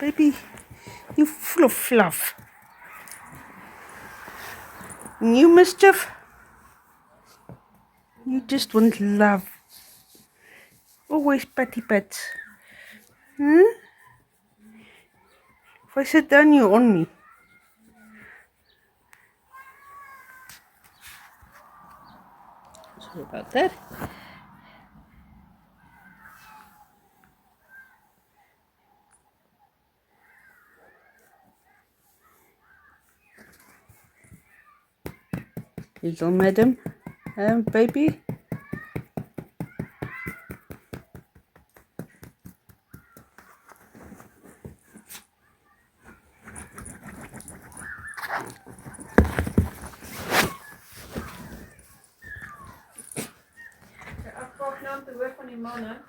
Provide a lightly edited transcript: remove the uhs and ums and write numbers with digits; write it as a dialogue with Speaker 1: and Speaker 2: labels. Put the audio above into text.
Speaker 1: Baby, you full of fluff. New mischief? You just want love. Always patty pats. Huh? If I sit down, you're on me. Sorry about that. Little madam, baby. Ik heb afgekocht te werk van die mannen.